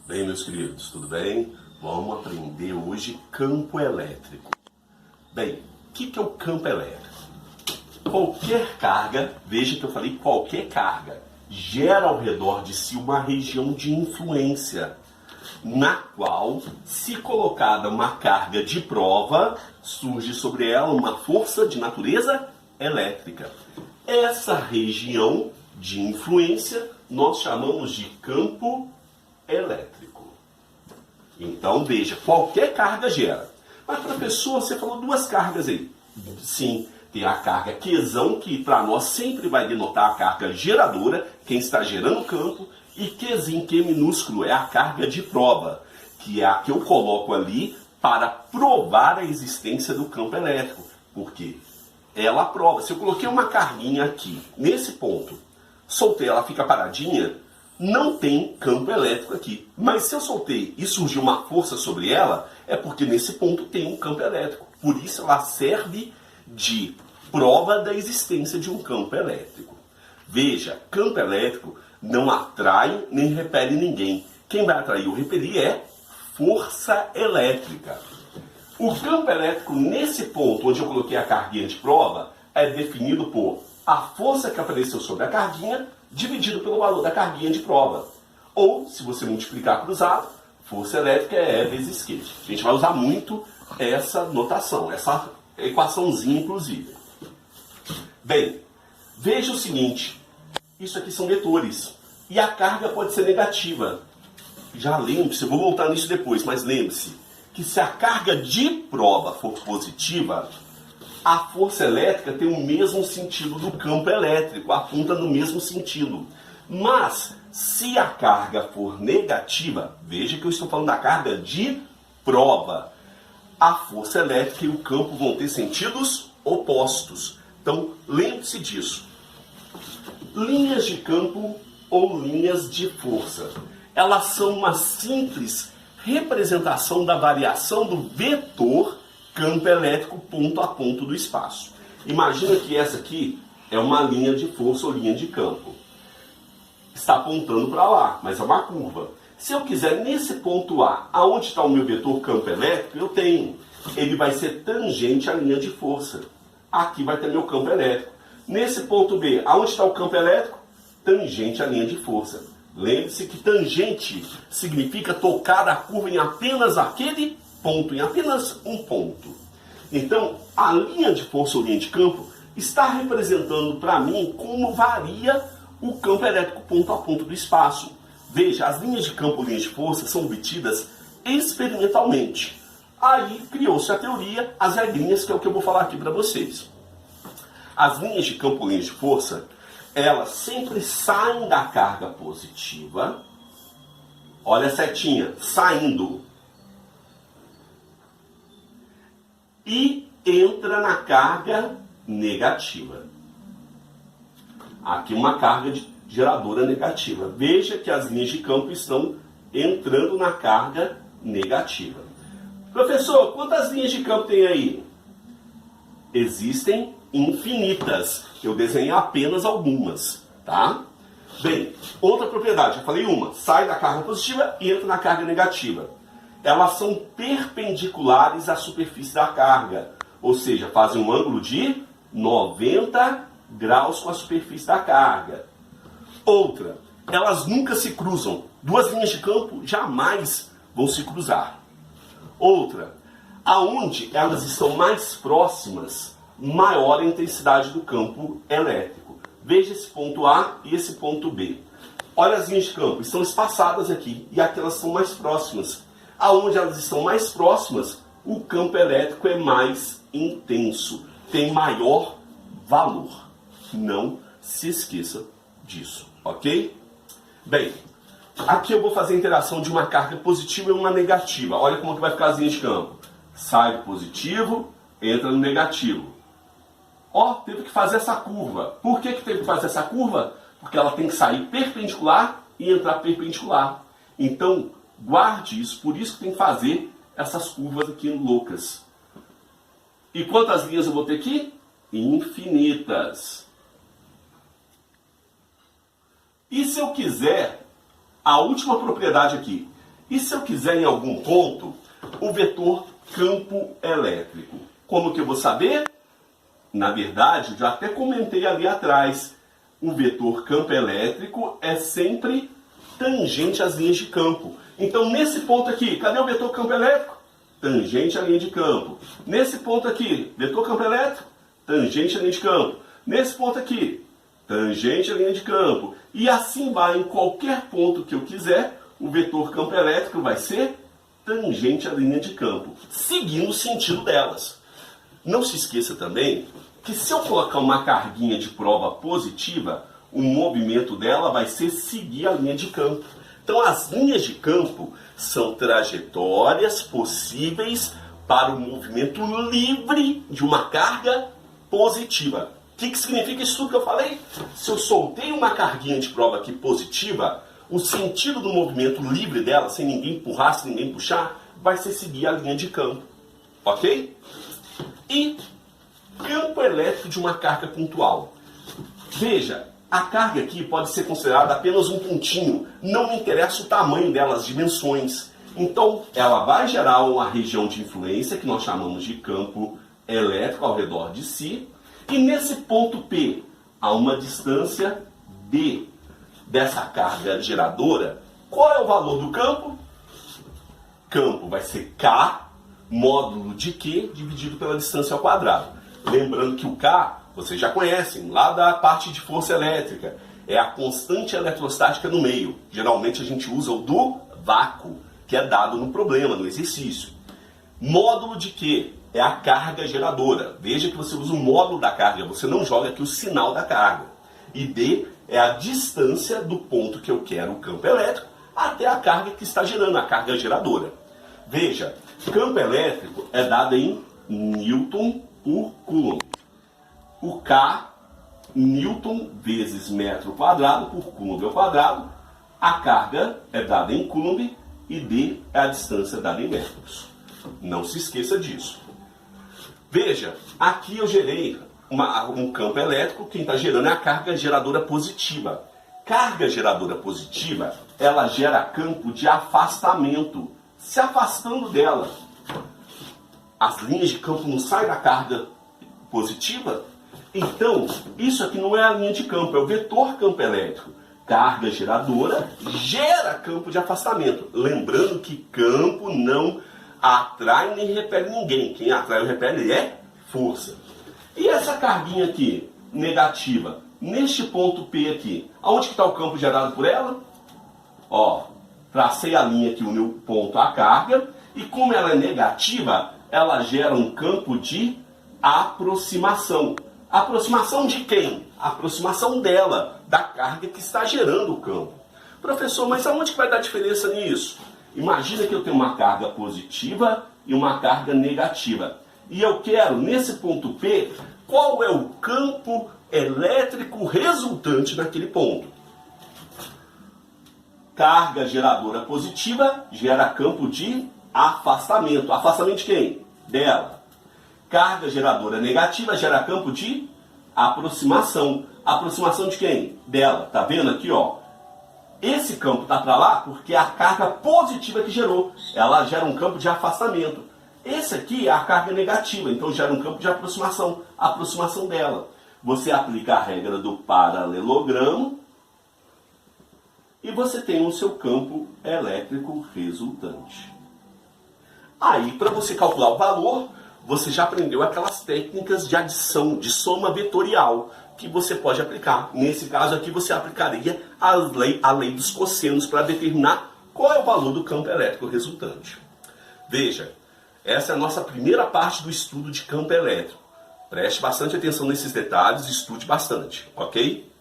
Bem, meus queridos, tudo bem? Vamos aprender hoje campo elétrico. Bem, o que é o campo elétrico? Qualquer carga, veja que eu falei qualquer carga, gera ao redor de si uma região de influência, na qual, se colocada uma carga de prova, surge sobre ela uma força de natureza elétrica. Essa região de influência nós chamamos de campo elétrico. Então veja, qualquer carga gera. Mas professor, você falou duas cargas aí. Sim, tem a carga Qzão, que para nós sempre vai denotar a carga geradora, quem está gerando o campo, e Qzinho, Q minúsculo, é a carga de prova, que é a que eu coloco ali para provar a existência do campo elétrico. Por quê? Ela prova. Se eu coloquei uma carguinha aqui, nesse ponto, soltei, ela fica paradinha, não tem campo elétrico aqui. Mas se eu soltei e surgiu uma força sobre ela, é porque nesse ponto tem um campo elétrico. Por isso ela serve de prova da existência de um campo elétrico. Veja, campo elétrico não atrai nem repele ninguém. Quem vai atrair ou repelir é força elétrica. O campo elétrico, nesse ponto onde eu coloquei a carguinha de prova, é definido por a força que apareceu sobre a carguinha dividido pelo valor da carguinha de prova. Ou, se você multiplicar cruzado, força elétrica é E vezes Q. A gente vai usar muito essa notação, essa equaçãozinha, inclusive. Bem, veja o seguinte, isso aqui são vetores, e a carga pode ser negativa. Já lembre-se, eu vou voltar nisso depois, mas lembre-se que se a carga de prova for positiva, a força elétrica tem o mesmo sentido do campo elétrico, aponta no mesmo sentido. Mas, se a carga for negativa, veja que eu estou falando da carga de prova, a força elétrica e o campo vão ter sentidos opostos. Então, lembre-se disso. Linhas de campo ou linhas de força, elas são uma simples representação da variação do vetor campo elétrico ponto a ponto do espaço. Imagina que essa aqui é uma linha de força ou linha de campo. Está apontando para lá, mas é uma curva. Se eu quiser nesse ponto A, aonde está o meu vetor campo elétrico, eu tenho. Ele vai ser tangente à linha de força. Aqui vai ter meu campo elétrico. Nesse ponto B, aonde está o campo elétrico? Tangente à linha de força. Lembre-se que tangente significa tocar a curva em apenas aquele ponto, em apenas um ponto. Então, a linha de força ou linha de campo está representando para mim como varia o campo elétrico ponto a ponto do espaço. Veja, as linhas de campo ou linhas de força são obtidas experimentalmente. Aí criou-se a teoria, as regrinhas, que é o que eu vou falar aqui para vocês. As linhas de campo ou linhas de força, elas sempre saem da carga positiva. Olha a setinha, saindo. E entra na carga negativa. Aqui uma carga geradora negativa. Veja que as linhas de campo estão entrando na carga negativa. Professor, quantas linhas de campo tem aí? Existem infinitas. Eu desenhei apenas algumas, tá? Bem, outra propriedade, eu falei uma, sai da carga positiva e entra na carga negativa. Elas são perpendiculares à superfície da carga, ou seja, fazem um ângulo de 90 graus com a superfície da carga. Outra, elas nunca se cruzam. Duas linhas de campo jamais vão se cruzar. Outra, aonde elas estão mais próximas, maior a intensidade do campo elétrico. Veja esse ponto A e esse ponto B. Olha as linhas de campo, estão espaçadas aqui e aqui elas são mais próximas. Aonde elas estão mais próximas, o campo elétrico é mais intenso, tem maior valor. Não se esqueça disso, ok? Bem, aqui eu vou fazer a interação de uma carga positiva e uma negativa. Olha como que vai ficar as linhas de campo. Sai do positivo, entra no negativo. Ó, teve que fazer essa curva. Por que teve que fazer essa curva? Porque ela tem que sair perpendicular e entrar perpendicular. Então, guarde isso. Por isso que tem que fazer essas curvas aqui loucas. E quantas linhas eu vou ter aqui? Infinitas. E se eu quiser, a última propriedade aqui, E se eu quiser em algum ponto o vetor campo elétrico? Como que eu vou saber? Na verdade, eu já até comentei ali atrás, o vetor campo elétrico é sempre tangente às linhas de campo. Então, nesse ponto aqui, cadê o vetor campo elétrico? Tangente à linha de campo. Nesse ponto aqui, vetor campo elétrico? Tangente à linha de campo. Nesse ponto aqui, tangente à linha de campo. E assim vai, em qualquer ponto que eu quiser, o vetor campo elétrico vai ser tangente à linha de campo, seguindo o sentido delas. Não se esqueça também que se eu colocar uma carguinha de prova positiva, o movimento dela vai ser seguir a linha de campo. Então as linhas de campo são trajetórias possíveis para o movimento livre de uma carga positiva. O que significa isso tudo que eu falei? Se eu soltei uma carguinha de prova aqui positiva, o sentido do movimento livre dela, sem ninguém empurrar, sem ninguém puxar, vai ser seguir a linha de campo. Ok? E campo elétrico de uma carga pontual. Veja, a carga aqui pode ser considerada apenas um pontinho. Não me interessa o tamanho dela, as dimensões. Então, ela vai gerar uma região de influência, que nós chamamos de campo elétrico ao redor de si. E nesse ponto P, a uma distância D dessa carga geradora, qual é o valor do campo? Campo vai ser K, módulo de Q, dividido pela distância ao quadrado. Lembrando que o K, vocês já conhecem, lá da parte de força elétrica, é a constante eletrostática no meio. Geralmente a gente usa o do vácuo, que é dado no problema, no exercício. Módulo de Q é a carga geradora. Veja que você usa o módulo da carga, você não joga aqui o sinal da carga. E D é a distância do ponto que eu quero o campo elétrico até a carga que está gerando, a carga geradora. Veja, campo elétrico é dado em Newton por Coulomb. O K, Newton vezes metro quadrado por Coulomb ao quadrado. A carga é dada em Coulomb e D é a distância dada em metros. Não se esqueça disso. Veja, aqui eu gerei um campo elétrico, quem está gerando é a carga geradora positiva. Carga geradora positiva, ela gera campo de afastamento. Se afastando dela, as linhas de campo não saem da carga positiva? Então, isso aqui não é a linha de campo, é o vetor campo elétrico. Carga geradora gera campo de afastamento. Lembrando que campo não atrai nem repele ninguém. Quem atrai ou repele é força. E essa carguinha aqui, negativa, neste ponto P aqui, aonde que está o campo gerado por ela? Ó, tracei a linha que une o ponto à carga, e como ela é negativa, ela gera um campo de aproximação. Aproximação de quem? Aproximação dela, da carga que está gerando o campo. Professor, mas aonde que vai dar diferença nisso? Imagina que eu tenho uma carga positiva e uma carga negativa. E eu quero, nesse ponto P, qual é o campo elétrico resultante naquele ponto. Carga geradora positiva gera campo de afastamento. Afastamento de quem? Dela. Carga geradora negativa gera campo de aproximação. Aproximação de quem? Dela. Tá vendo aqui, ó? Esse campo está para lá porque é a carga positiva que gerou. Ela gera um campo de afastamento. Esse aqui é a carga negativa, então gera um campo de aproximação. A aproximação dela. Você aplica a regra do paralelogramo e você tem o seu campo elétrico resultante. Aí, para você calcular o valor, você já aprendeu aquelas técnicas de adição, de soma vetorial, que você pode aplicar. Nesse caso aqui, você aplicaria a lei dos cossenos para determinar qual é o valor do campo elétrico resultante. Veja, essa é a nossa primeira parte do estudo de campo elétrico. Preste bastante atenção nesses detalhes e estude bastante, ok?